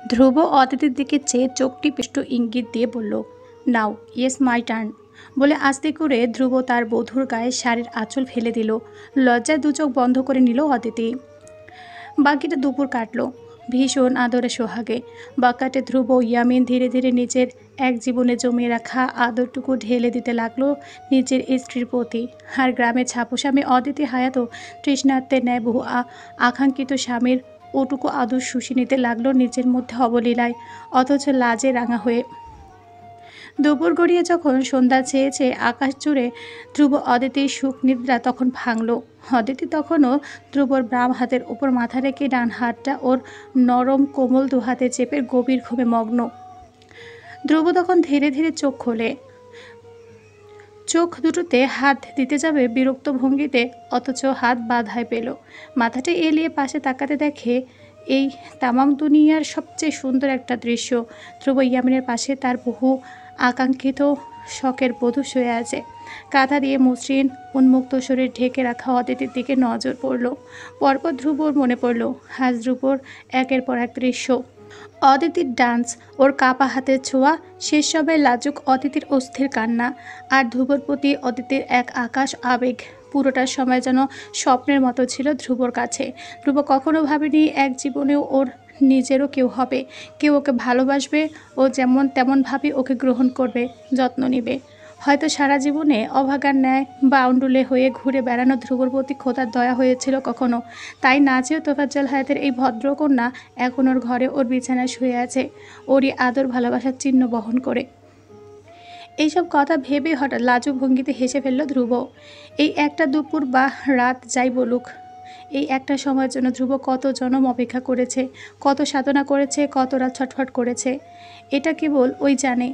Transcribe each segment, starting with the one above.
ধ্রুব অদিতির দিকে চেয়ে চোখটি পিষ্ট ইঙ্গিত দিয়ে বলল, নাও ইয়েস মাই টার্ন। বলে আস্তে করে ধ্রুব তার বধূর গায়ে শাড়ির আঁচল ফেলে দিল। লজ্জায় দু চোখ বন্ধ করে নিল অদিতি। বাকিটা দুপুর কাটলো ভীষণ আদরে সোহাগে। বাকাটে ধ্রুব ইয়ামিন ধীরে ধীরে নিজের এক জীবনে জমিয়ে রাখা আদরটুকু ঢেলে দিতে লাগলো নিজের স্ত্রীর প্রতি। আর গ্রামের ছাপোস্বামী অদিতি হায়াতও তৃষ্ণার্তের ন্যায় বহু আকাঙ্ক্ষিত স্বামীর ওটুকু আদর শুষে নিতে লাগলো নিজের মধ্যে অবলীলায়, অথচ লাজে রাঙা হয়ে। দুপুর গড়িয়ে যখন সন্ধ্যা চেয়ে চেয়ে আকাশ জুড়ে ধ্রুব অদিতির সুখ নিদ্রা তখন ভাঙল। অদিতি তখনও ধ্রুবর বাম হাতের উপর মাথা রেখে ডান হাতটা ওর নরম কোমল দু হাতে চেপে গভীর ঘুমে মগ্ন। ধ্রুব তখন ধীরে ধীরে চোখ খোলে। চোখ দুটোতে হাত দিতে যাবে বিরক্ত ভঙ্গিতে, অথচ হাত বাধায় পেল। মাথাটা এলিয়ে পাশে তাকাতে দেখে এই তামাম দুনিয়ার সবচেয়ে সুন্দর একটা দৃশ্য। ধ্রুব ইয়ামিনের পাশে তার বহু আকাঙ্ক্ষিত শখের বধূ শুয়ে আছে। কাঁথা দিয়ে মসৃণ উন্মুক্ত শরীর ঢেকে রাখা অদিতির দিকে নজর পড়ল। পরপর ধ্রুবর মনে পড়ল আজ ধ্রুবর একের পর এক দৃশ্য। অদিতির ডান্স, ওর কাপা হাতের ছোঁয়া, শেষ সবাই লাজুক অদিতির অস্থির কান্না, আর ধ্রুবর প্রতি অদিতির এক আকাশ আবেগ। পুরোটা সময় যেন স্বপ্নের মতো ছিল ধ্রুবর কাছে। ধ্রুব কখনো ভাবেনি এক জীবনেও ওর নিজেরও কেউ হবে, কেউ ওকে ভালোবাসবে, ও যেমন তেমনভাবে ওকে গ্রহণ করবে, যত্ন নেবে। হয়তো সারা জীবনে অভাগার ন্যায় বাউন্ডুলে হয়ে ঘুরে বেড়ানো ধ্রুবর প্রতি খোদার দয়া হয়েছিল কখনো। তাই না চেয়েও তোফাজ্জল হায়াতের এই ভদ্রকন্যা এখন ওর ঘরে ওর বিছানায় শুয়ে আছে, ওরই আদর ভালোবাসার চিহ্ন বহন করে। এইসব কথা ভেবে হঠাৎ লাজুক ভঙ্গিতে হেসে ফেলল ধ্রুব। এই একটা দুপুর বা রাত যাই বলুক, এই একটা সময়ের জন্য ধ্রুব কত জনম অপেক্ষা করেছে, কত সাধনা করেছে, কত রাত ছটফট করেছে। এটা কেবল ওই জানে।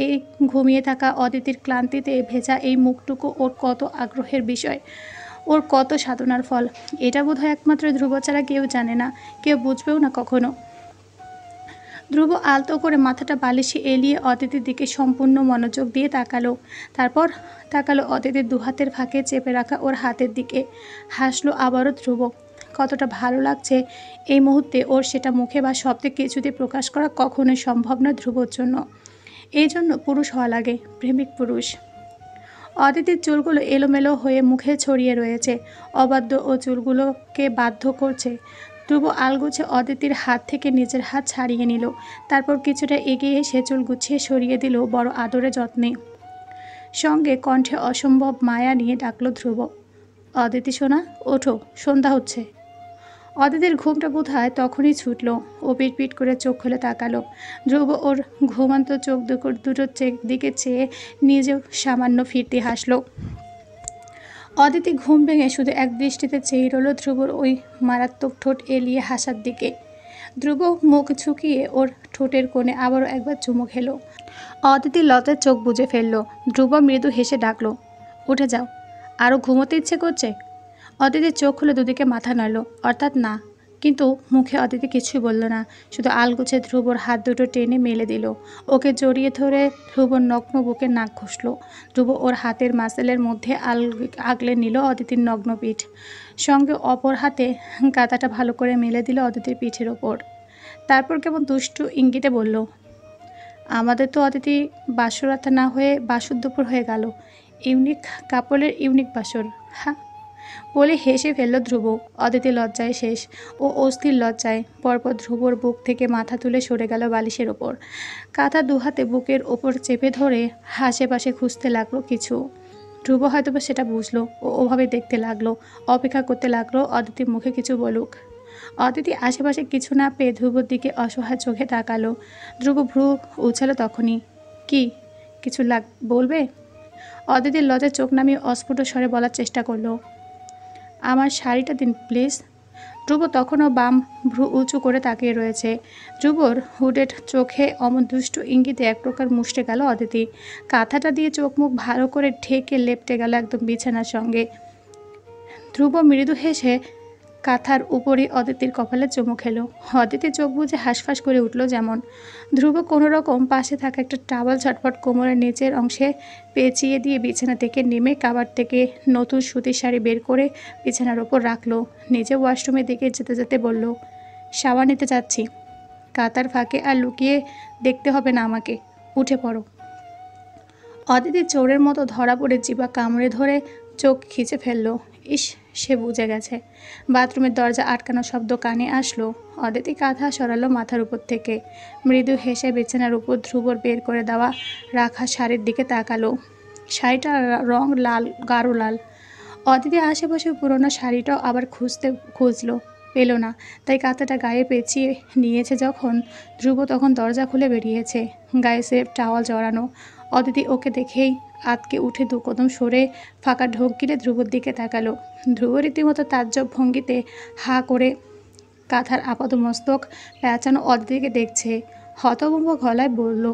এই ঘুমিয়ে থাকা অদিতির ক্লান্তিতে ভেজা এই মুখটুকু ওর কত আগ্রহের বিষয়, ওর কত সাধনার ফল। এটা বোধহয় একমাত্র ধ্রুব ছাড়া কেউ জানে না, কেউ বুঝবেও না কখনো। ধ্রুব আলতো করে মাথাটা বালিশে এলিয়ে অদিতির দিকে সম্পূর্ণ মনোযোগ দিয়ে তাকালো। তারপর তাকালো অদিতির দুহাতের ফাঁকে চেপে রাখা ওর হাতের দিকে। হাসলো আবারও ধ্রুব। কতটা ভালো লাগছে এই মুহূর্তে ওর, সেটা মুখে বা শব্দে কিছুতে প্রকাশ করা কখনোই সম্ভব নয় ধ্রুবর জন্য। এই জন্য পুরুষ হওয়া লাগে, প্রেমিক পুরুষ। অদিতির চুলগুলো এলোমেলো হয়ে মুখে ছড়িয়ে রয়েছে, অবাধ্য ও চুলগুলোকে বাধ্য করছে। ধ্রুব আলগুছে অদিতির হাত থেকে নিজের হাত ছাড়িয়ে নিল। তারপর কিছুটা এগিয়ে এসে চুল গুছিয়ে সরিয়ে দিল বড় আদরে যত্নে। সঙ্গে কণ্ঠে অসম্ভব মায়া নিয়ে ডাকলো ধ্রুব, অদিতি সোনা, ওঠো, সন্ধ্যা হচ্ছে। অদিতির ঘুমটা বোধহয় তখনই ছুটল। ও পিট করে চোখ খুলে তাকালো। ধ্রুব ওর ঘুমান্ত চোখ দুটোর দিকে চেয়ে নিজেও সামান্য ফিরতি হাসলো। অদিতি ঘুম ভেঙে শুধু এক দৃষ্টিতে চেয়ে রইল ধ্রুবর ওই মারাত্মক ঠোঁট এলিয়ে হাসার দিকে। ধ্রুব মুখ ঝুঁকিয়ে ওর ঠোঁটের কোণে আবারও একবার চুমু খেলো। অদিতি লজ্জায় চোখ বুজে ফেলল। ধ্রুব মৃদু হেসে ডাকলো, উঠে যাও, আরও ঘুমোতে ইচ্ছে করছে? অদিতির চোখ খুলে দুদিকে মাথা নাড়ল, অর্থাৎ না। কিন্তু মুখে অদিতি কিছুই বলল না, শুধু আলগুছে ধ্রুবর হাত দুটো টেনে মেলে দিল। ওকে জড়িয়ে ধরে ধ্রুবর নগ্ন বুকে নাক ঘষল। ধ্রুব ওর হাতের মাসেলের মধ্যে আগলে নিল অদিতির নগ্ন পিঠ। সঙ্গে অপর হাতে কাঁথাটা ভালো করে মেলে দিল অদিতির পিঠের ওপর। তারপর কেমন দুষ্টু ইঙ্গিতে বলল, আমাদের তো অদিতি বাসরাত না হয়ে বাসর দুপুর হয়ে গেল। ইউনিক কাপলের ইউনিক বাসর, হ্যাঁ। বলে হেসে ফেলল ধ্রুব। অদিতি লজ্জায় শেষ, ও অস্থির লজ্জায়। পরপর ধ্রুবর বুক থেকে মাথা তুলে সরে গেল বালিশের ওপর। কাঁথা দুহাতে বুকের ওপর চেপে ধরে আশেপাশে খুঁজতে লাগলো কিছু। ধ্রুব হয়তোবা সেটা বুঝলো। ও ওভাবে দেখতে লাগলো, অপেক্ষা করতে লাগলো অদিতি মুখে কিছু বলুক। অদিতি আশেপাশে কিছু না পেয়ে ধ্রুবর দিকে অসহায় চোখে তাকালো। ধ্রুব ভ্রু উছালো তখনই। কি কিছু বলবে? অদিতির লজ্জায় চোখ নামিয়ে অস্ফুট স্বরে বলার চেষ্টা করলো, আমার শাড়িটা দিন প্লিজ। ধ্রুব তখনও বাম ভ্রু উঁচু করে তাকিয়ে রয়েছে। ধ্রুবর হুডেড চোখে অমন দুষ্টু ইঙ্গিতে এক প্রকার মুষড়ে গেল অদিতি। কাঁথাটা দিয়ে চোখ মুখ ভালো করে ঢেকে লেপটে গেল একদম বিছানার সঙ্গে। ধ্রুব মৃদু হেসে কাঁথার উপরই অদিতির কপালে চুমু খেলো। অদিতি চোখ বুজে হাঁসফাঁস করে উঠল যেমন। ধ্রুব কোনো রকম পাশে থাকা একটা টাওয়াল ঝটপট কোমরের নিচের অংশে পেঁচিয়ে দিয়ে বিছানা থেকে নেমে কাবার থেকে নতুন সুতির শাড়ি বের করে বিছানার ওপর রাখলো। নিজে ওয়াশরুমের দিকে যেতে যেতে বলল, শাওয়ার নিতে যাচ্ছি। কাতার ফাঁকে আর লুকিয়ে দেখতে হবে না আমাকে, উঠে পড়ো। অদিতি চোরের মতো ধরা পড়ে জিভা কামড়ে ধরে চোখ খিচে ফেলল। ইস, সে বুঝে গেছে। বাথরুমের দরজা আটকানো শব্দ কানে আসলো। অদিতি কাঁথা সরালো মাথার উপর থেকে। মৃদু হেসে বিছানার উপর ধ্রুবর বের করে দেওয়া রাখা শাড়ির দিকে তাকালো। শাড়িটার রং লাল, গাঢ় লাল। অদিতি আশেপাশে পুরোনো শাড়িটাও আবার খুঁজলো, পেল না। তাই কাঁথাটা গায়ে পেঁচিয়ে নিয়েছে যখন, ধ্রুব তখন দরজা খুলে বেরিয়েছে, গায়ে সেফ টাওয়াল জড়ানো। অদিতি ওকে দেখেই আতকে উঠে 2 কদম সরে ফাঁকা ঢোক গিলে ধ্রুবর দিকে তাকালো। ধ্রুব রীতিমতো তাজ্জব ভঙ্গিতে হা করে কাঁথার আপাত মস্তক পেঁচানো অদিতিকে দেখছে। হতভম্ব গলায় বলল,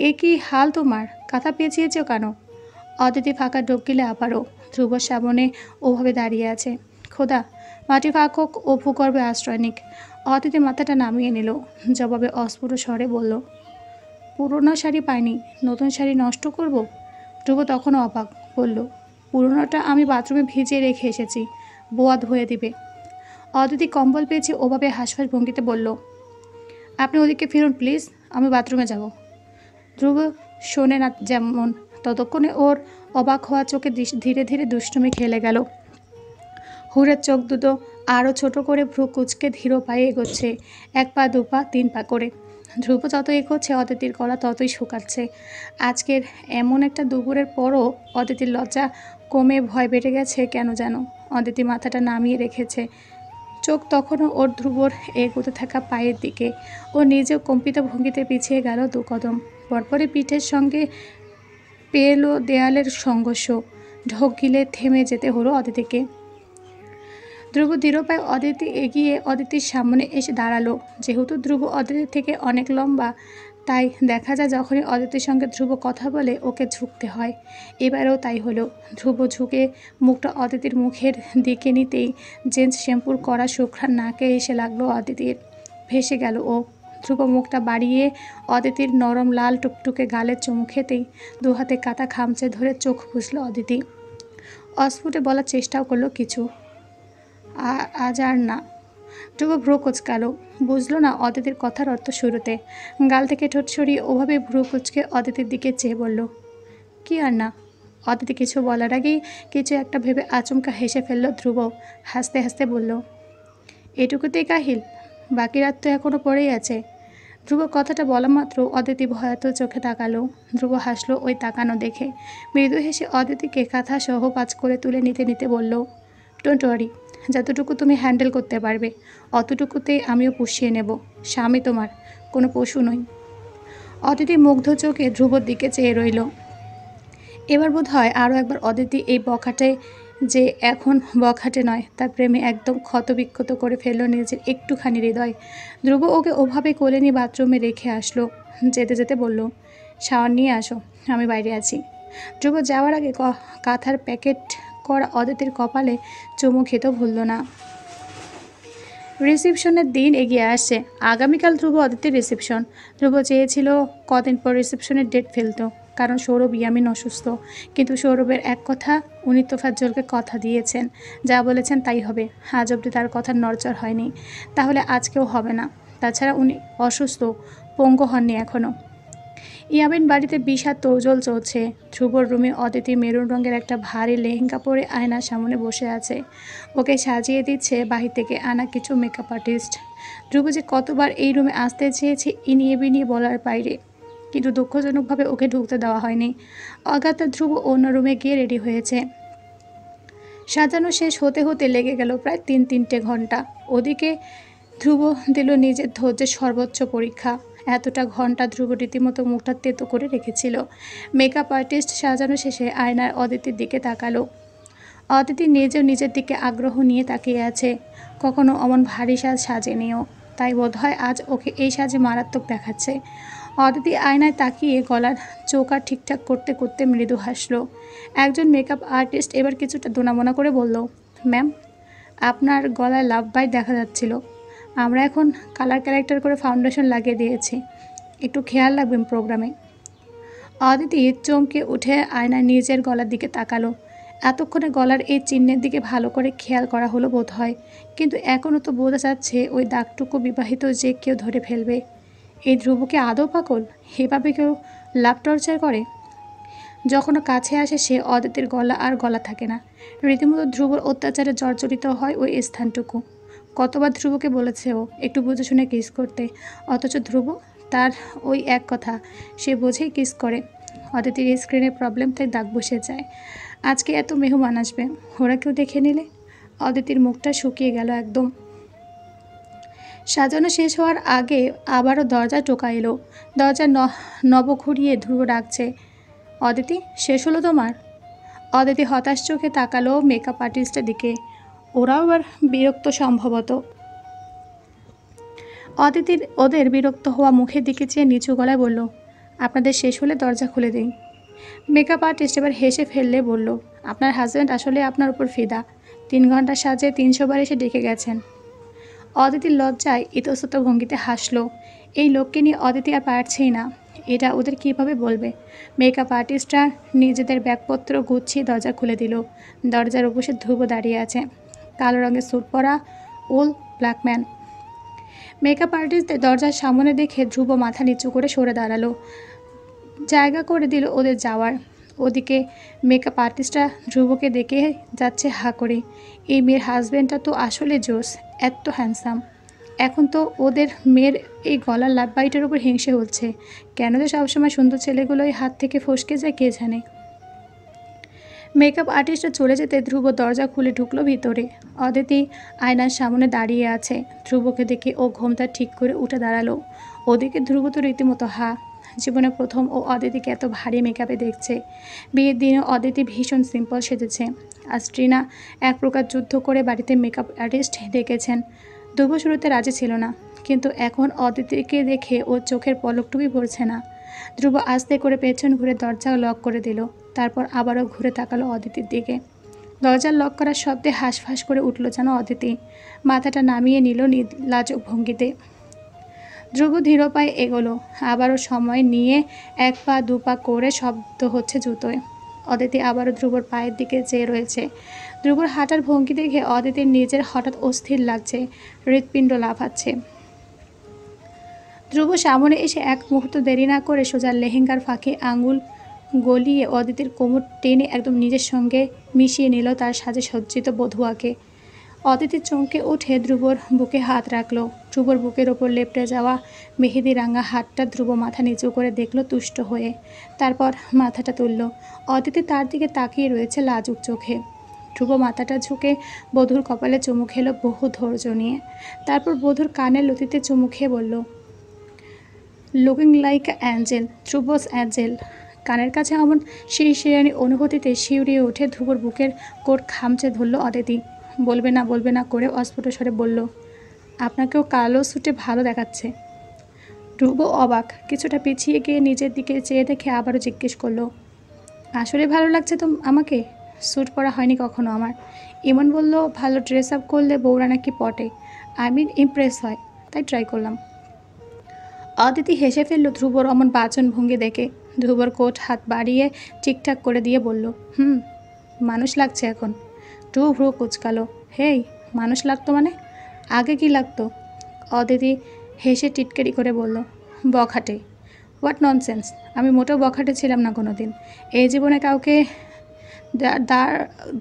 এ কি হাল তোমার? কাঁথা পেঁচিয়েছ কেন? অদিতি ফাঁকা ঢোক গিলে আবারও। ধ্রুবর সামনে ওভাবে দাঁড়িয়ে আছে। খোদা, মাটি ফাঁকক ও ভূগর্ভে আশ্রয় নিক। অদিতি মাথাটা নামিয়ে নিল। জবাবে অস্ফুট স্বরে বলল, পুরোনো শাড়ি পাইনি, নতুন শাড়ি নষ্ট করব? ধ্রুব তখনও অবাক, বলল, পুরোনোটা আমি বাথরুমে ভিজিয়ে রেখে এসেছি, বোয়া ধুয়ে দিবে। অদিতি কম্বল পেয়েছে ওভাবে হাঁসফাঁস ভঙ্গিতে বলল, আপনি ওদিকে ফিরুন প্লিজ, আমি বাথরুমে যাব। ধ্রুব শোনে না যেমন, ততক্ষণে ওর অবাক হওয়া চোখে ধীরে ধীরে দুষ্টুমি খেলে গেল। হুড়ের চোখ দুটো আরও ছোট করে ভ্রু কুচকে ধীর পায়ে এগোচ্ছে, 1 পা 2 পা 3 পা করে। ধ্রুব যত এগোচ্ছে অদিতির গলা ততই শুকাচ্ছে। আজকের এমন একটা দুপুরের পরও অদিতির লজ্জা কমে ভয় বেড়ে গেছে কেন যেন। অদিতি মাথাটা নামিয়ে রেখেছে, চোখ তখনও ওর ধ্রুবর এগোতে থাকা পায়ের দিকে। ও নিজেও কম্পিত ভঙ্গিতে পিছিয়ে গেল 2 কদম। পরপরই পিঠের সঙ্গে পেল দেয়ালের সংঘর্ষ। ঢোক গিলে থেমে যেতে হলো অদিতিকে। ধ্রুব দৃঢ় পায়ে এগিয়ে অদিতির সামনে এসে দাঁড়ালো। যেহেতু ধ্রুব অদিতির থেকে অনেক লম্বা, তাই দেখা যায় যখনই অদিতির সঙ্গে ধ্রুব কথা বলে ওকে ঝুঁকতে হয়। এবারেও তাই হলো। ধ্রুব ঝুঁকে মুখটা অদিতির মুখের দিকে নিতেই জেন্টস শ্যাম্পুর কড়া সুঘ্রাণ নাকে এসে লাগলো অদিতির। ভেসে গেল ও। ধ্রুব মুখটা বাড়িয়ে অদিতির নরম লাল টুকটুকে গালের চুমু খেতেই 2 হাতে কাঁথা খামচে ধরে চোখ বুঝল অদিতি। অস্ফুটে বলার চেষ্টাও করলো কিছু, আজ আর না। ধ্রুব ভ্রু কুচকালো, বুঝলো না অদিতির কথার অর্থ শুরুতে। গাল থেকে ঠোঁট সরিয়ে ওভাবে ভ্রু কুচকে অদিতির দিকে চেয়ে বলল, কি আর না? অদিতি কিছু বলার আগেই কিছু একটা ভেবে আচমকা হেসে ফেলল ধ্রুব। হাসতে হাসতে বলল, এটুকুতেই কাহিল? বাকি রাত তো এখনও পড়েই আছে। ধ্রুব কথাটা বলা মাত্র অদিতি ভয়াতুর চোখে তাকালো। ধ্রুব হাসলো ওই তাকানো দেখে। মৃদু হেসে অদিতিকে কাঁথা সহ 5 করে তুলে নিতে নিতে বলল, ডোন্ট ওয়ারি, যতটুকু তুমি হ্যান্ডেল করতে পারবে অতটুকুতেই আমিও পুষিয়ে নেব। স্বামী তোমার, কোনো পশু নই। অদিতি মুগ্ধ চোখে ধ্রুবর দিকে চেয়ে রইল। এবার বোধ হয় আরও একবার অদিতি এই বখাটে, যে এখন বখাটে নয়, তার প্রেমে একদম ক্ষতবিক্ষত করে ফেলল নিজের একটুখানি হৃদয়। ধ্রুব ওকে ওভাবে কোলে নিয়ে বাথরুমে রেখে আসলো। যেতে যেতে বলল, শাওয়ার নিয়ে আসো, আমি বাইরে আছি। ধ্রুব যাওয়ার আগে কাঁথার প্যাকেট করা অদিতির কপালে চুমু খেতেও ভুলল না। রিসেপশনের দিন এগিয়ে আসছে। আগামীকাল ধ্রুব অদিতির রিসেপশন। ধ্রুব চেয়েছিল কদিন পর রিসেপশনের ডেট ফেলত, কারণ সৌরভ ইয়ামিন অসুস্থ। কিন্তু সৌরভের এক কথা, উনি তোফাজ্জলকে কথা দিয়েছেন, যা বলেছেন তাই হবে। আজ অবধি তার কথার নড়চড় হয়নি, তাহলে আজকেও হবে না। তাছাড়া উনি অসুস্থ, পঙ্গু হননি এখনও। ইয়ামিন বাড়িতে বিষাদ তোড়জোড় চলছে। ধ্রুবর রুমে অদিতি মেরুন রঙের একটা ভারী লেহেঙ্গা পরে আয়নার সামনে বসে আছে। ওকে সাজিয়ে দিচ্ছে বাহির থেকে আনা কিছু মেকআপ আর্টিস্ট। ধ্রুব যে কতবার এই রুমে আসতে চেয়েছে ইনিয়ে বিনিয়ে বলার বাইরে, কিন্তু দুঃখজনকভাবে ওকে ঢুকতে দেওয়া হয়নি। অগাতা ধ্রুব অন্য রুমে গিয়ে রেডি হয়েছে। সাজানো শেষ হতে হতে লেগে গেল প্রায় 3 ঘন্টা। ওদিকে ধ্রুব দিল নিজের ধৈর্যের সর্বোচ্চ পরীক্ষা। এতটা ঘন্টা ধ্রুব রীতিমতো মুখটা তেতো করে রেখেছিল। মেকআপ আর্টিস্ট সাজানো শেষে আয়নার অদিতির দিকে তাকালো। অদিতি নিজেও নিজের দিকে আগ্রহ নিয়ে তাকিয়ে আছে। কখনো অমন ভারী সাজ সাজেনিও, তাই বোধহয় আজ ওকে এই সাজে মারাত্মক দেখাচ্ছে। অদিতি আয়নায় তাকিয়ে গলার চৌকার ঠিকঠাক করতে করতে মৃদু হাসলো। একজন মেকআপ আর্টিস্ট এবার কিছুটা দোনামোনা করে বলল, ম্যাম, আপনার গলায় লাভ বাইট দেখা যাচ্ছিল। আমরা এখন কালার ক্যারেক্টার করে ফাউন্ডেশন লাগিয়ে দিয়েছি, একটু খেয়াল রাখবেন প্রোগ্রামে। অদিতি চমকে উঠে আয়নায় নিজের গলার দিকে তাকালো। এতক্ষণে গলার এই চিহ্নের দিকে ভালো করে খেয়াল করা হলো বোধ হয়, কিন্তু এখনও তো বোঝা যাচ্ছে ওই দাগটুকু বিবাহিত যে কেউ ধরে ফেলবে। এই ধ্রুবকে আদৌ পাগল? এভাবে কেউ লাভ টর্চার করে? যখনও কাছে আসে সে অদিতির গলা আর গলা থাকে না। রীতিমতো ধ্রুবর অত্যাচারে জর্জরিত হয় ওই স্থানটুকু। কতবার ধ্রুবকে বলেছে ও একটু বুঝে শুনে কিস করতে, অথচ ধ্রুব তার ওই এক কথা, সে বোঝেই কিস করে। অদিতির স্ক্রিনের প্রবলেম তাই দাগ বসে যায়। আজকে এত মেহমান আসবে, ওরা কেউ দেখে নিলে? অদিতির মুখটা শুকিয়ে গেল একদম। সাজানো শেষ হওয়ার আগে আবারও দরজা টোকা এলো। দরজা নব ঘুরিয়ে ধ্রুব ডাকছে, অদিতি, শেষ হলো তোমার? অদিতি হতাশ চোখে তাকালো মেকআপ আর্টিস্টের দিকে। ওরাও আবার বিরক্ত সম্ভবত। অদিতির ওদের বিরক্ত হওয়া মুখের দিকে চেয়ে নিচু গলায় বলল, আপনাদের শেষ হলে দরজা খুলে দিই। মেকআপ আর্টিস্ট এবার হেসে ফেললে বলল, আপনার হাজব্যান্ড আসলে আপনার উপর ফিদা। 3 ঘন্টা সাজে 300 বার এসে ডেকে গেছেন। অদিতির লজ্জায় ইতস্তত ভঙ্গিতে হাসলো। এই লোককে নিয়ে অদিতি আর পারছেই না। এটা ওদের কিভাবে বলবে? মেকআপ আর্টিস্টরা নিজেদের ব্যাগপত্র গুছিয়ে দরজা খুলে দিল। দরজার উপসে ধ্রুব দাঁড়িয়ে আছে, কালো রঙের স্যুট পরা ওল ব্ল্যাকম্যান। মেকআপ আর্টিস্টদের দরজার সামনে দেখে ধ্রুব মাথা নিচু করে সরে দাঁড়ালো, জায়গা করে দিল ওদের যাওয়ার। ওদিকে মেকআপ আর্টিস্টরা ধ্রুবকে দেখে যাচ্ছে হা করে। এই মেয়ের হাজব্যান্ডটা তো আসলে জোস, এত হ্যান্ডসাম। এখন তো ওদের মেয়ের এই গলার লাভ বাইটের উপর হিংসে হচ্ছে। কেন যে সবসময় সুন্দর ছেলেগুলোই হাত থেকে ফসকে যায় কে জানে। মেকআপ আর্টিস্টরা চলে যেতে ধ্রুব দরজা খুলে ঢুকলো ভিতরে। অদিতি আয়নার সামনে দাঁড়িয়ে আছে। ধ্রুবকে দেখে ও ঘোমটা ঠিক করে উঠে দাঁড়ালো। ওদিকে ধ্রুব তো রীতিমতো হা। জীবনে প্রথম ও অদিতিকে এত ভারী মেকআপে দেখছে। বিয়ের দিনে অদিতি ভীষণ সিম্পল সেজেছে। আজ ট্রিনা এক প্রকার যুদ্ধ করে বাড়িতে মেকআপ আর্টিস্ট ডেকেছেন। ধ্রুব শুরুতে রাজি ছিল না, কিন্তু এখন অদিতিকে দেখে ওর চোখের পলকটুকুই পড়ছে না। ধ্রুব আস্তে করে পেছন ঘুরে দরজা লক করে দিল। তারপর আবারও ঘুরে তাকালো অদিতির দিকে। দরজার লক করার শব্দে হাঁসফাঁস করে উঠল যেন অদিতি। মাথাটা নামিয়ে নিল লাজুক ভঙ্গিতে। ধ্রুব ধীর পায়ে এগোলো। আবারও সময় নিয়ে 1 পা 2 পা করে শব্দ হচ্ছে জুতোয়। অদিতি আবারও ধ্রুবর পায়ের দিকে চেয়ে রয়েছে। ধ্রুবর হাঁটার ভঙ্গি দেখে অদিতির নিজের হঠাৎ অস্থির লাগছে, হৃৎপিণ্ড লাফাচ্ছে। ধ্রুব সামনে এসে এক মুহূর্ত দেরি না করে সোজা লেহেঙ্গার ফাঁকে আঙুল গলিয়ে অদিতির কোমর টেনে একদম নিজের সঙ্গে মিশিয়ে নিল তার সাজে সজ্জিত বধূয়াকে। অদিতি চমকে উঠে ধ্রুবর বুকে হাত রাখল। ধ্রুবর বুকের ওপর লেপটে যাওয়া মেহেদি রাঙা হাতটা ধ্রুব মাথা নিচু করে দেখল তুষ্ট হয়ে। তারপর মাথাটা তুলল। অদিতি তার দিকে তাকিয়ে রয়েছে লাজুক চোখে। ধ্রুব মাথাটা ঝুঁকে বধূর কপালে চুমু খেলো বহু ধৈর্য নিয়ে। তারপর বধূর কানের লতিতে চুমু খেয়ে বলল, লুকিং লাইক অ্যাঞ্জেল, ধ্রুবস অ্যাঞ্জেল। কানের কাছে এমন শিরশিরানি অনুভূতিতে শিউরিয়ে উঠে ধ্রুবর বুকের কোট খামচে ধরল অদিতি। বলবে না করে অস্ফুট স্বরে বলল, আপনাকেও কালো স্যুটে ভালো দেখাচ্ছে। ধ্রুব অবাক, কিছুটা পিছিয়ে গিয়ে নিজের দিকে চেয়ে দেখে আবারও জিজ্ঞেস করলো, আসলে ভালো লাগছে তো আমাকে? স্যুট পরা হয়নি কখনো আমার। ইমন বলল ভালো ড্রেস আপ করলে বউরা নাকি পটে, ইমপ্রেস হয়, তাই ট্রাই করলাম। অদিতি হেসে ফেলল ধ্রুবর অমন বাচন ভঙ্গি দেখে। ধ্রুবর কোট হাত বাড়িয়ে ঠিকঠাক করে দিয়ে বলল, মানুষ লাগছে এখন। ধ্রুব ভ্রু কুচকালো, হেই, মানুষ লাগতো মানে? আগে কি লাগতো? অদিতি হেসে টিটকারি করে বলল, বখাটে। হোয়াট ননসেন্স, আমি মোটেও বখাটে ছিলাম না কোনো দিন। এই জীবনে কাউকে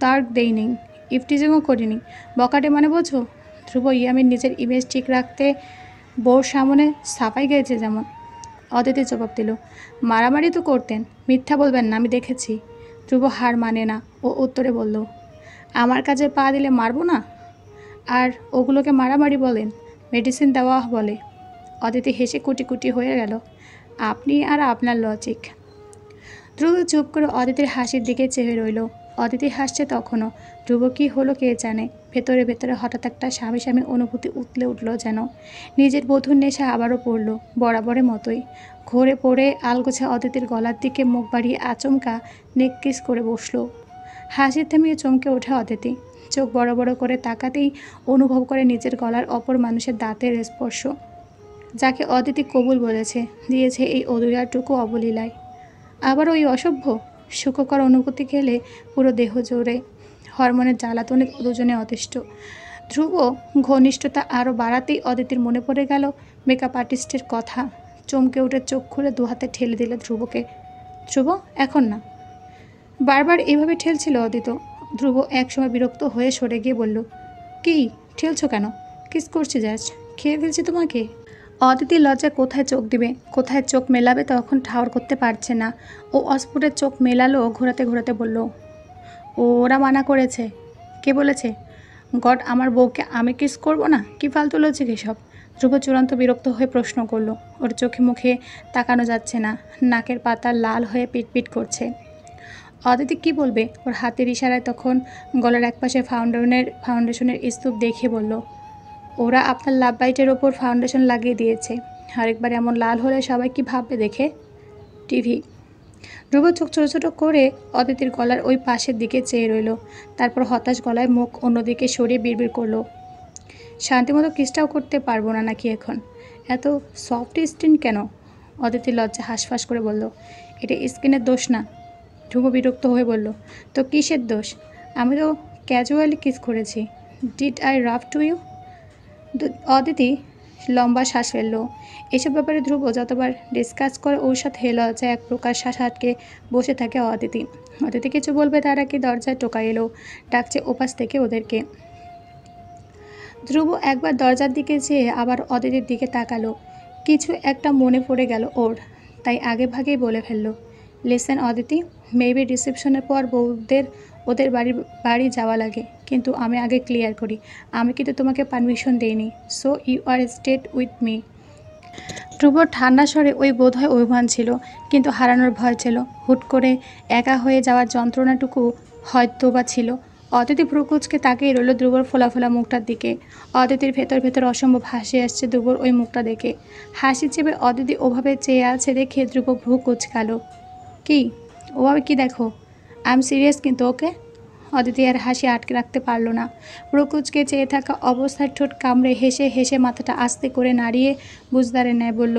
দার্ক দেইনি, ইফটিজিংও করিনি। বখাটে মানে বোঝো? ধ্রুব ইয়ামিন নিজের ইমেজ ঠিক রাখতে বউর সামনে সাফাই গেয়েছে যেমন। অদিতি জবাব দিল, মারামারি তো করতেন, মিথ্যা বলবেন না, আমি দেখেছি। ধ্রুব হার মানে না, ও উত্তরে বলল, আমার কাজে পা দিলে মারবো না? আর ওগুলোকে মারামারি বলেন? মেডিসিন দেওয়া বলে। অদিতি হেসে কুটি কুটি হয়ে গেল, আপনি আর আপনার লজিক। ধ্রুব চুপ করে অদিতির হাসির দিকে চেয়ে রইল। অদিতি হাসছে তখনও। ধ্রুব কী হলো কে জানে। ভেতরে ভেতরে হঠাৎ একটা স্বামী স্বামী অনুভূতি উতলে উঠল যেন। নিজের বধূর নেশা আবারও পড়ল, বরাবরের মতোই। ঘোরে পড়ে আলগোছা অদিতির গলার দিকে মুখ বাড়িয়ে আচমকা নেককিস করে বসল। হাসি থামিয়ে চমকে ওঠে অদিতি। চোখ বড় বড় করে তাকাতেই অনুভব করে নিজের গলার অপর মানুষের দাঁতের স্পর্শ, যাকে অদিতি কবুল বলেছে, দিয়েছে এই অদূরাটুকু অবলীলায়। আবার ওই অসভ্য, সুখকর অনুভূতি খেলে পুরো দেহ জোরে। হরমোনের জ্বালাতনে দুজনে অতিষ্ঠ। ধ্রুব ঘনিষ্ঠতা আরও বাড়াতেই অদিতির মনে পড়ে গেল মেকআপ আর্টিস্টের কথা। চমকে উঠে চোখ খুলে দু হাতে ঠেলে দিল ধ্রুবকে। ধ্রুব, এখন না। বারবার এইভাবে ঠেলছিল অদিত। ধ্রুব একসময় বিরক্ত হয়ে সরে গিয়ে বলল, কি ঠেলছো কেন? কিস করছি জাস্ট, খেয়ে ফেলছি তোমাকে। অদিতি লজ্জায় কোথায় চোখ দিবে, কোথায় চোখ মেলাবে তখন ঠাউর করতে পারছে না। ও অস্ফুটের চোখ মেলালো, ঘোরাতে ঘোরাতে বলল, ওরা মানা করেছে। কে বলেছে? গড, আমার বউকে আমি কিস করবো না? কি ফালতু লজিক এসব। ধ্রুব চূড়ান্ত বিরক্ত হয়ে প্রশ্ন করলো। ওর চোখে মুখে তাকানো যাচ্ছে না, নাকের পাতা লাল হয়ে পিটপিট করছে। অদিতি কি বলবে? ওর হাতের ইশারায় তখন গলার একপাশে ফাউন্ডেশনের স্তূপ দেখে বলল, ওরা আপনার লাভ বাইটের ওপর ফাউন্ডেশন লাগিয়ে দিয়েছে। আরেকবার এমন লাল হলে সবাই কি ভাববে দেখে? টিভি। ধ্রুব চোখ ছোটো ছোটো করে অদিতির গলার ওই পাশের দিকে চেয়ে রইল। তারপর হতাশ গলায় মুখ অন্যদিকে সরিয়ে বিড়বিড় করলো, শান্তিমতো কিসটাও করতে পারবো না নাকি এখন? এত সফট স্কিন কেন? অদিতি লজ্জা হাঁসফাঁস করে বলল, এটা স্কিনের দোষ না। ধ্রুব বিরক্ত হয়ে বলল, তো কিসের দোষ? আমি তো ক্যাজুয়ালি কিস করেছি। Did I rough to you? Aditi লম্বা শ্বাস ফেলল। এসব ব্যাপারে ধ্রুব যতবার ডিসকাস করে ওর সাথে লজ্জায় এক প্রকার শ্বাস আটকে বসে থাকে অদিতি। অদিতি কিছু বলবে তার আগে দরজায় টোকা এলো, ডাকছে ওপাশ থেকে ওদেরকে। ধ্রুব একবার দরজার দিকে যেয়ে আবার অদিতির দিকে তাকালো। কিছু একটা মনে পড়ে গেল ওর, তাই আগে ভাগেই বলে ফেলল, লিসেন অদিতি, মেবি রিসেপশনের পর বউদের ওদের বাড়ি যাওয়া লাগে, কিন্তু আমি আগে ক্লিয়ার করি, আমি কিন্তু তোমাকে পারমিশন দেইনি। So you are state with me. ধ্রুবর ঠান্ডা স্বরে ওই বোধহয় অভিমান ছিল, কিন্তু হারানোর ভয় ছিল। হুট করে একা হয়ে যাওয়ার যন্ত্রণাটুকু হয়তো বা ছিল। অদিতি ভ্রুকুচকে তাকিয়ে রইল ধ্রুবর ফোলা ফোলা মুখটার দিকে। অদিতির ভেতর ভেতর অসম্ভব হাসি আসছে ধ্রুবর ওই মুখটা দেখে। হাসি চেপে অদিতি ওভাবে চেয়ে আছে দেখে ধ্রুব ভ্রু কুচকাল। কি ওভাবে কি দেখো? আই এম সিরিয়াস কিন্তু, ওকে? অদিতি আর হাসি আটকে রাখতে পারল না। প্রকুচকে চেয়ে থাকা অবস্থায় ঠোঁট কামড়ে হেসে হেসে মাথাটা আস্তে করে নাড়িয়ে বুঝদারে নেয় বলল,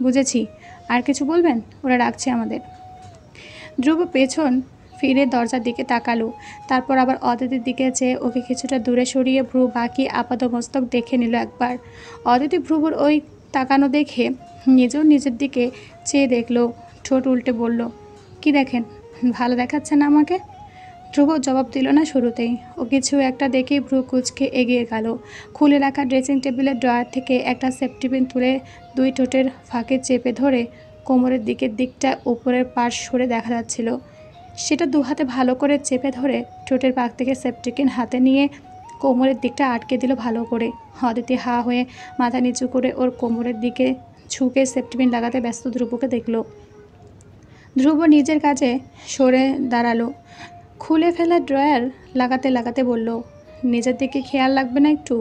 বুঝেছি। আর কিছু বলবেন? ওরা রাখছে আমাদের। ধ্রুব পেছন ফিরে দরজার দিকে তাকালো, তারপর আবার অদিতির দিকে চেয়ে ওকে কিছুটা দূরে সরিয়ে ভ্রু বাকি আপাতমস্তক দেখে নিল একবার। অদিতি ভ্রুবর ওই তাকানো দেখে নিজেও নিজের দিকে চেয়ে দেখলো, ঠোঁট উল্টে বলল, কি দেখেন? ভালো দেখাচ্ছে না আমাকে? ধ্রুব জবাব দিল না শুরুতেই। ও কিছু একটা দেখেই ভ্রু কুচকে এগিয়ে গেল। খুলে রাখা ড্রেসিং টেবিলের ড্রয়ার থেকে একটা সেফটি পিন তুলে দুই ঠোঁটের ফাঁকে চেপে ধরে কোমরের দিকটা উপরের পাশ সরে দেখা যাচ্ছিল। সেটা দু হাতে ভালো করে চেপে ধরে ঠোঁটের পাক থেকে সেফটি পিন হাতে নিয়ে কোমরের দিকটা আটকে দিল ভালো করে। অদিতি হা হয়ে মাথা নিচু করে ওর কোমরের দিকে ঝুঁকে সেফটি পিন লাগাতে ব্যস্ত ধ্রুবকে দেখল। ধ্রুব নিজের কাজে সরে দাঁড়ালো। খুলে ফেলা ড্রয়ার লাগাতে লাগাতে বলল, নিজের দিকে খেয়াল রাখবে না একটু?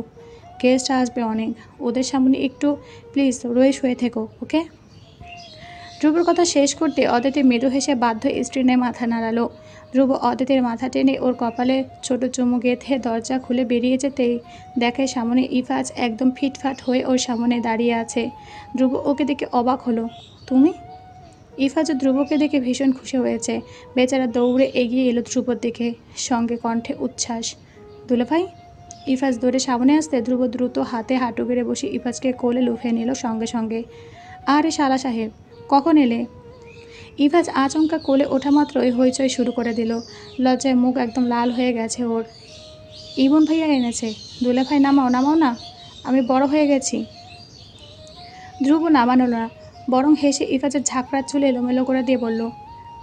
গেস্ট আসবে অনেক, ওদের সামনে একটু প্লিজ রয়ে শুয়ে থেকো, ওকে? ধ্রুবর কথা শেষ করতে অদিতি মৃদু হেসে বাধ্য স্ক্রিনে মাথা নাড়ালো। ধ্রুব অদিতির মাথা টেনে ওর কপালে ছোট চুমু গেঁথে দরজা খুলে বেরিয়ে যেতেই দেখে সামনে ইফাজ একদম ফিটফাট হয়ে ওর সামনে দাঁড়িয়ে আছে। ধ্রুব ওকে দেখে অবাক হলো, তুমি? ইফাজও ধ্রুবকে দেখে ভীষণ খুশি হয়েছে। বেচারা দৌড়ে এগিয়ে এলো ধ্রুবর দিকে, সঙ্গে কণ্ঠে উচ্ছ্বাস, দুলাভাই। ইফাজ দৌড়ে সামনে আসতে ধ্রুব দ্রুত হাতে হাঁটু গেড়ে বসে ইফাজকে কোলে লুফে নিল সঙ্গে সঙ্গে। আরে শালা সাহেব, কখন এলে? ইফাজ আচমকা কোলে ওঠা মাত্রই হইচই শুরু করে দিল। লজ্জায় মুখ একদম লাল হয়ে গেছে ওর। ইমন ভাইয়া এনেছে। দুলাভাই নামাও নামাও না, আমি বড় হয়ে গেছি। ধ্রুব নামানো না, বরং হেসে ইফাজের ঝাঁকড়ার চুলে এলোমেলো করে দিয়ে বলল,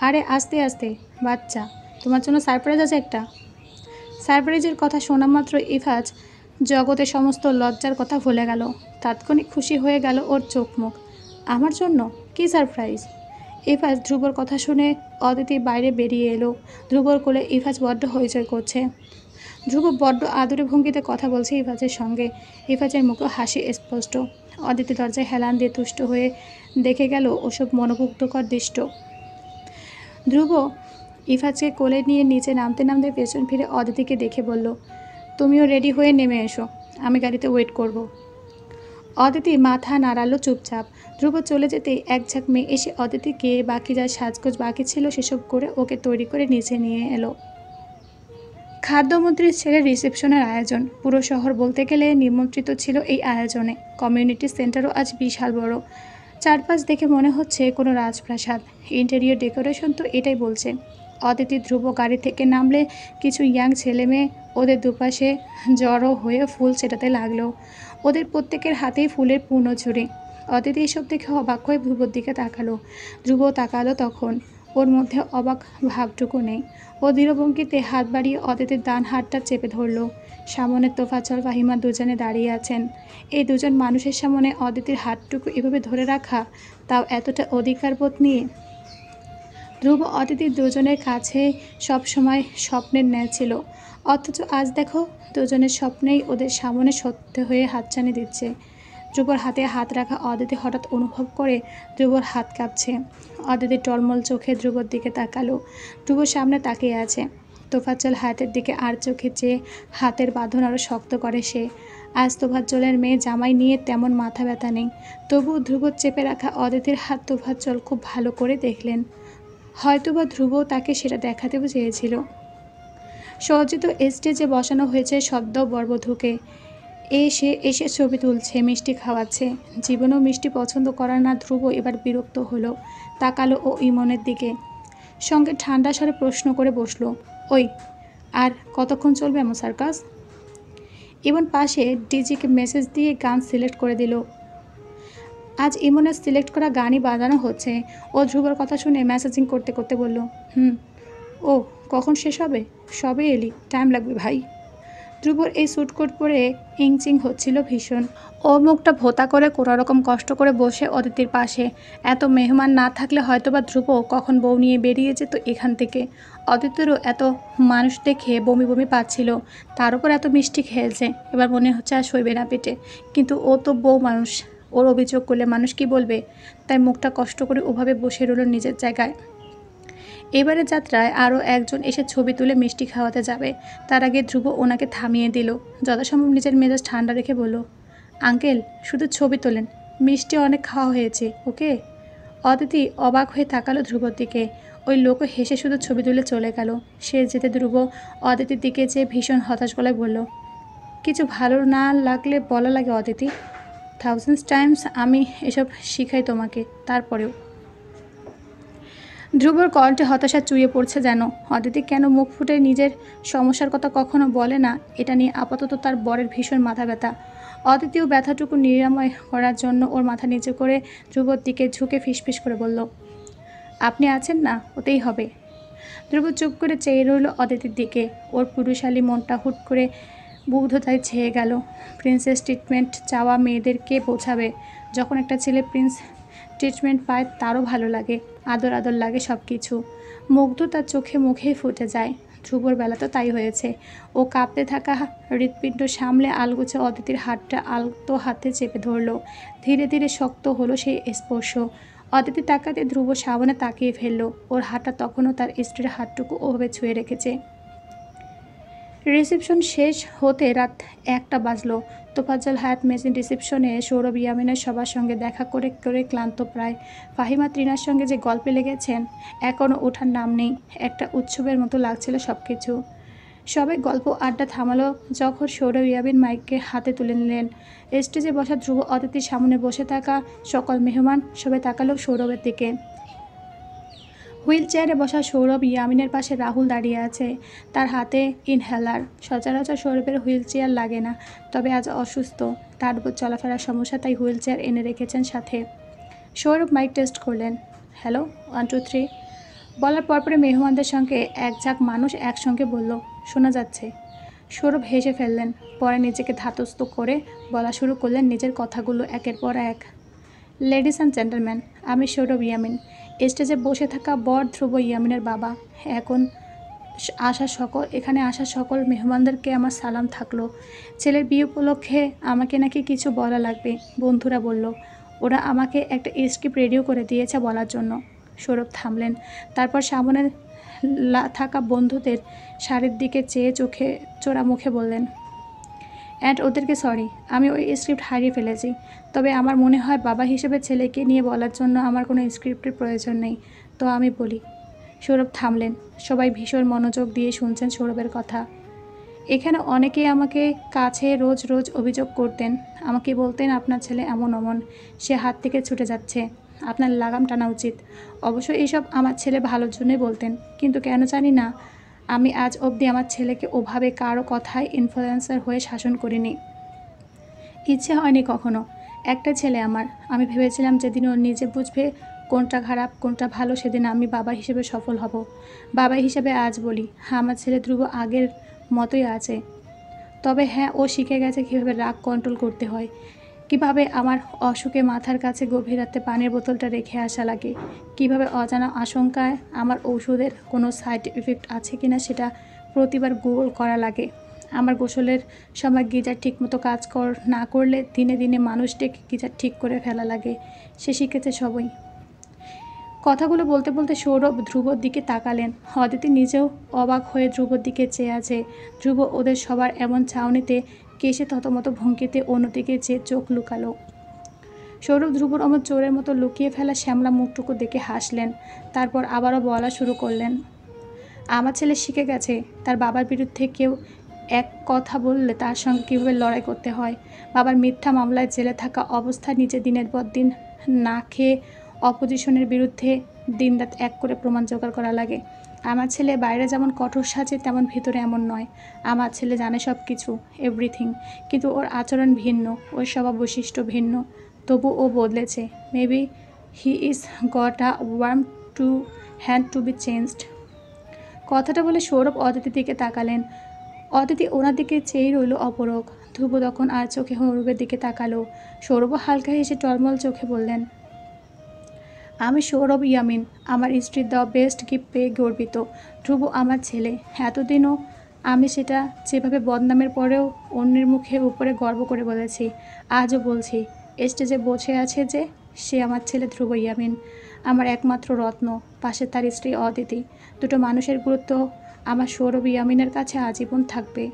আরে আস্তে আস্তে বাচ্চা, তোমার জন্য সারপ্রাইজ আছে একটা। সারপ্রাইজের কথা শোনা মাত্র ইফাজ জগতে সমস্ত লজ্জার কথা ভুলে গেল। তাৎক্ষণিক খুশি হয়ে গেল ওর চোখ মুখ। আমার জন্য কী সারপ্রাইজ? ইফাজ ধ্রুবর কথা শুনে অদিতি বাইরে বেরিয়ে এলো। ধ্রুবর কোলে ইফাজ বড্ড হইচই করছে। ধ্রুব বড্ড আদুরে ভঙ্গিতে কথা বলছে ইফাজের সঙ্গে। ইফাজের মুখে হাসি স্পষ্ট। অদিতি দরজায় হেলান দিয়ে তুষ্ট হয়ে দেখে গেল ওসব মনোমুগ্ধকর দৃশ্য। ধ্রুব ইফাজকে কোলে নিয়ে নিচে নামতে নামতে পেছন ফিরে অদিতিকে দেখে বলল, তুমিও রেডি হয়ে নেমে এসো, আমি গাড়িতে ওয়েট করব। অদিতি মাথা নাড়ালো চুপচাপ। ধ্রুব চলে যেতেই এক ঝাঁক মেয়ে এসে অদিতিকে বাকি যা সাজগোজ বাকি ছিল সেসব করে ওকে তৈরি করে নিচে নিয়ে এলো। খাদ্যমন্ত্রীর ছেলের রিসেপশনের আয়োজন। পুরো শহর বলতে গেলে নিমন্ত্রিত ছিল এই আয়োজনে। কমিউনিটি সেন্টারও আজ বিশাল বড়। চারপাশ দেখে মনে হচ্ছে কোনো রাজপ্রাসাদ। ইন্টেরিয়র ডেকোরেশন তো এটাই বলছে। অদিতি ধ্রুব গাড়ি থেকে নামলে কিছু ইয়াং ছেলেমেয়ে ওদের দুপাশে জড়ো হয়ে ফুল ছেটাতে লাগলো। ওদের প্রত্যেকের হাতেই ফুলের পূর্ণ ঝুড়ি। অদিতি এসব দেখে অবাক হয়ে ধ্রুবর দিকে তাকালো। ধ্রুব তাকালো তখন। ওর মধ্যে অবাক ভাবটুকু নেই। ও দৃঢ়ভঙ্গিতে হাত বাড়িয়ে অদিতির ডান হাতটা চেপে ধরল। সামনে তোফাজ্জল ফাহিমা দুজনে দাঁড়িয়ে আছেন। এই দুজন মানুষের সামনে অদিতির হাতটুকু এভাবে ধরে রাখা, তাও এতটা অধিকারবোধ নিয়ে। ধ্রুব অদিতির দুজনের কাছে সবসময় স্বপ্নের ন্যায় ছিল, অথচ আজ দেখো দুজনের স্বপ্নেই ওদের সামনে সত্যি হয়ে হাতছানি দিচ্ছে। ধ্রুবর হাতে হাত রাখা অদিতি হঠাৎ অনুভব করে ধ্রুবর হাত কাঁপছে। অদিতি টলমল চোখে ধ্রুবর দিকে তাকালো। ধ্রুবর সামনে তাকিয়ে আছে। তোফাজ্জল হাতের দিকে আর চোখে চেয়ে হাতের বাঁধন আরও শক্ত করে সে। আজ তোফাজ্জলের মেয়ে জামাই নিয়ে তেমন মাথা ব্যথা নেই, তবুও ধ্রুবর চেপে রাখা অদিতির হাত তোফাজ্জল খুব ভালো করে দেখলেন। হয়তোবা ধ্রুব তাকে সেটা দেখাতেও চেয়েছিল। সজ্জিত স্টেজে বসানো হয়েছে সদ্য বরবধূকে। এসে ছবি তুলছে, মিষ্টি খাওয়াচ্ছে। জীবনেও মিষ্টি পছন্দ করার না ধ্রুব এবার বিরক্ত হলো। তাকালো ও ইমনের দিকে, সঙ্গে ঠান্ডা স্বরে প্রশ্ন করে বসলো, ওই আর কতক্ষণ চলবে এমন সার্কাস? ইমন পাশে ডিজিকে মেসেজ দিয়ে গান সিলেক্ট করে দিল। আজ ইমনের সিলেক্ট করা গানই বাজানো হচ্ছে। ও ধ্রুবর কথা শুনে মেসেজিং করতে করতে বলল, ও কখন শেষ হবে? সবে এলি, টাইম লাগবে ভাই। ধ্রুবর এই স্যুটকোট পরে ইংচিং হচ্ছিল ভীষণ। ও মুখটা ভোতা করে কোনোরকম কষ্ট করে বসে অদিতির পাশে। এত মেহমান না থাকলে হয়তোবা ধ্রুব কখন বউ নিয়ে বেরিয়ে যেত এখান থেকে। অদিতিরও এত মানুষ দেখে বমি বমি পাচ্ছিল, তার উপর এত মিষ্টি খেয়েছে, এবার মনে হচ্ছে আর সইবে না পেটে। কিন্তু ও তো বউ মানুষ, ওর অভিযোগ করলে মানুষ কি বলবে? তাই মুখটা কষ্ট করে ওভাবে বসে রইল নিজের জায়গায়। এবারে যাত্রায় আরও একজন এসে ছবি তুলে মিষ্টি খাওয়াতে যাবে। তার আগে ধ্রুব ওনাকে থামিয়ে দিল। যথাসম্ভব নিজের মেজাজ ঠান্ডা রেখে বলল, আঙ্কেল শুধু ছবি তোলেন, মিষ্টি অনেক খাওয়া হয়েছে, ওকে? অদিতি অবাক হয়ে তাকালো ধ্রুবর দিকে। ওই লোকও হেসে শুধু ছবি তুলে চলে গেল। সে যেতে ধ্রুব অদিতির দিকে চেয়ে ভীষণ হতাশ গলায় বলল, কিছু ভালো না লাগলে বলা লাগে অদিতি, 1000 টাইমস আমি এসব শিখাই তোমাকে, তারপরেও। ধ্রুবর কণ্ঠে হতাশা চুইয়ে পড়ছে যেন। অদিতি কেন মুখ ফুটে নিজের সমস্যার কথা কখনো বলে না, এটা নিয়ে আপাতত তার বরের ভীষণ মাথা ব্যথা। অদিতিও ব্যথাটুকু নিরাময় করার জন্য ওর মাথা নিচু করে ধ্রুবর দিকে ঝুঁকে ফিসফিস করে বলল, আপনি আছেন না, ওতেই হবে। ধ্রুব চুপ করে চেয়ে রইল অদিতির দিকে। ওর পুরুষালী মনটা হুট করে মুগ্ধতায় ছেয়ে গেল। প্রিন্সেস ট্রিটমেন্ট চাওয়া মেয়েদের কে বোঝাবে? যখন একটা ছেলে প্রিন্স ট্রিটমেন্ট পায় তারও ভালো লাগে, আদর আদর লাগে সব কিছু। মুগ্ধ তার চোখে মুখেই ফুটে যায়। ধ্রুবর বেলা তো তাই হয়েছে। ও কাঁপতে থাকা হৃৎপিণ্ড সামলে আলগোছে অদিতির হাতটা আলতো হাতে চেপে ধরল। ধীরে ধীরে শক্ত হলো সেই স্পর্শ। অদিতি তাকাতে ধ্রুব সামনে তাকিয়ে ফেলল। ওর হাতটা তখনও তার স্ত্রীর হাতটুকু ওভাবে ছুঁয়ে রেখেছে। রিসেপশন শেষ হতে রাত 1টা বাজলো। তোফাজ্জল হায়াত মেজিন রিসেপশনে সৌরভ ইয়ামিনের সবার সঙ্গে দেখা করে করে ক্লান্ত প্রায়। ফাহিমা ত্রিনার সঙ্গে যে গল্পে লেগেছেন, এখনও ওঠার নাম নেই। একটা উৎসবের মতো লাগছিল সব কিছু। সবাই গল্প আড্ডা থামালো যখন সৌরভ ইয়ামিন মাইককে হাতে তুলে নিলেন। স্টেজে বসা ধ্রুব অতিথির সামনে বসে থাকা সকল মেহমান সবাই তাকালো সৌরভের দিকে। হুইল চেয়ারে বসা সৌরভ ইয়ামিনের পাশে রাহুল দাঁড়িয়ে আছে, তার হাতে ইনহেলার। সচরাচর সৌরভের হুইল চেয়ার লাগে না, তবে আজ অসুস্থ, তার উপর চলাফেরার সমস্যা, তাই হুইল চেয়ার এনে রেখেছেন সাথে। সৌরভ মাইক টেস্ট করলেন। হ্যালো, 1 2 3 বলার পরপরে মেহমানদের সঙ্গে এক ঝাঁক মানুষ একসঙ্গে বলল, শোনা যাচ্ছে। সৌরভ হেসে ফেললেন, পরে নিজেকে ধাতস্থ করে বলা শুরু করলেন নিজের কথাগুলো একের পর এক। লেডিস অ্যান্ড জেন্টলম্যান, আমি সৌরভ ইয়ামিন, স্টেজে বসে থাকা বর ধ্রুব ইয়ামিনের বাবা। এখানে আসা সকল মেহমানদেরকে আমার সালাম থাকলো। ছেলের বিয়ে উপলক্ষে আমাকে নাকি কিছু বলা লাগবে, বন্ধুরা বলল। ওরা আমাকে একটা স্ক্রিপ্ট রেডিও করে দিয়েছে বলার জন্য। সৌরভ থামলেন, তারপর সামনে থাকা বন্ধুদের শাড়ির দিকে চেয়ে চোখে চোরা মুখে বললেন, অ্যান্ড ওদেরকে সরি, আমি ওই স্ক্রিপ্ট হারিয়ে ফেলেছি, তবে আমার মনে হয় বাবা হিসেবে ছেলেকে নিয়ে বলার জন্য আমার কোনো স্ক্রিপ্টের প্রয়োজন নেই। তো আমি বলি। সৌরভ থামলেন। সবাই ভীষণ মনোযোগ দিয়ে শুনছেন সৌরভের কথা। এখানে অনেকেই আমাকে কাছে রোজ রোজ অভিযোগ করতেন। আমাকে বলতেন, আপনার ছেলে এমন অমন, সে হাত থেকে ছুটে যাচ্ছে, আপনার লাগাম টানা উচিত। অবশ্য এইসব আমার ছেলে ভালোর জন্যই বলতেন, কিন্তু কেন জানি না আমি আজ অবধি আমার ছেলেকে ওভাবে কারো কথায় ইনফ্লুয়েন্সার হয়ে শাসন করিনি। ইচ্ছে হয়নি কখনো। একটা ছেলে আমার। আমি ভেবেছিলাম যেদিন ও নিজে বুঝবে কোনটা খারাপ কোনটা ভালো, সেদিন আমি বাবা হিসেবে সফল হব। বাবা হিসেবে আজ বলি, হ্যাঁ, আমার ছেলে ধ্রুব আগের মতোই আছে। তবে হ্যাঁ, ও শিখে গেছে কীভাবে রাগ কন্ট্রোল করতে হয়, কিভাবে আমার অসুখে মাথার কাছে গভীর রাতে পানির বোতলটা রেখে আসা লাগে, কিভাবে অজানা আশঙ্কায় আমার ঔষধের কোনো সাইড এফেক্ট আছে কিনা সেটা প্রতিবার গুগল করা লাগে। আমার গোসলের সময় গিজার ঠিকমতো কাজ না করলে দিনে দিনে মানুষ ডেকে গিজার ঠিক করে ফেলা লাগে। সে শিখেছে সবই। কথাগুলো বলতে বলতে সৌরভ ধ্রুবর দিকে তাকালেন। অদিতি নিজেও অবাক হয়ে ধ্রুবর দিকে চেয়ে আছে। ধ্রুব ওদের সবার এমন চাউনিতে কেসে থতমত ভঙ্গিতে অন্যদিকে যে চোখ লুকালো। সৌরভ ধ্রুবর অমর চোরের মতো লুকিয়ে ফেলা শ্যামলা মুখটুকু দেখে হাসলেন। তারপর আবারও বলা শুরু করলেন, আমার ছেলে শিখে গেছে তার বাবার বিরুদ্ধে কেউ এক কথা বললে তার সঙ্গে কীভাবে লড়াই করতে হয়। বাবার মিথ্যা মামলায় জেলে থাকা অবস্থায় নিজে দিনের পর দিন না খেয়ে অপোজিশনের বিরুদ্ধে দিনরাত এক করে প্রমাণ জোগাড় করা লাগে। আমার ছেলে বাইরে যেমন কঠোর সাজে তেমন ভিতরে এমন নয়। আমার ছেলে জানে সব কিছু, এভরিথিং, কিন্তু ওর আচরণ ভিন্ন, ওর স্বভাব বৈশিষ্ট্য ভিন্ন। তবু ও বদলেছে। Maybe he is got a warm to hand to be changed. কথাটা বলে সৌরভ অদিতির দিকে তাকালেন। অদিতি ওনার দিকে চেয়ে রইল অপরক। ধ্রুব তখন আর চোখে সৌরভের দিকে তাকালো। সৌরভও হালকা হেসে টলমল চোখে বললেন, আমি সৌরভ ইয়ামিন আমার স্ত্রীর দেওয়া বেস্ট গিফট পেয়ে গর্বিত। ধ্রুব আমার ছেলে। এতদিনও আমি সেটা যেভাবে বদনামের পরেও অন্যের মুখে উপরে গর্ব করে বলেছি, আজও বলছি। স্টেজে বসে আছে যে, সে আমার ছেলে ধ্রুব ইয়ামিন, আমার একমাত্র রত্ন। পাশে তার স্ত্রী অদিতি। দুটো মানুষের গুরুত্ব আমার সৌরভ ইয়ামিনের কাছে আজীবন থাকবে।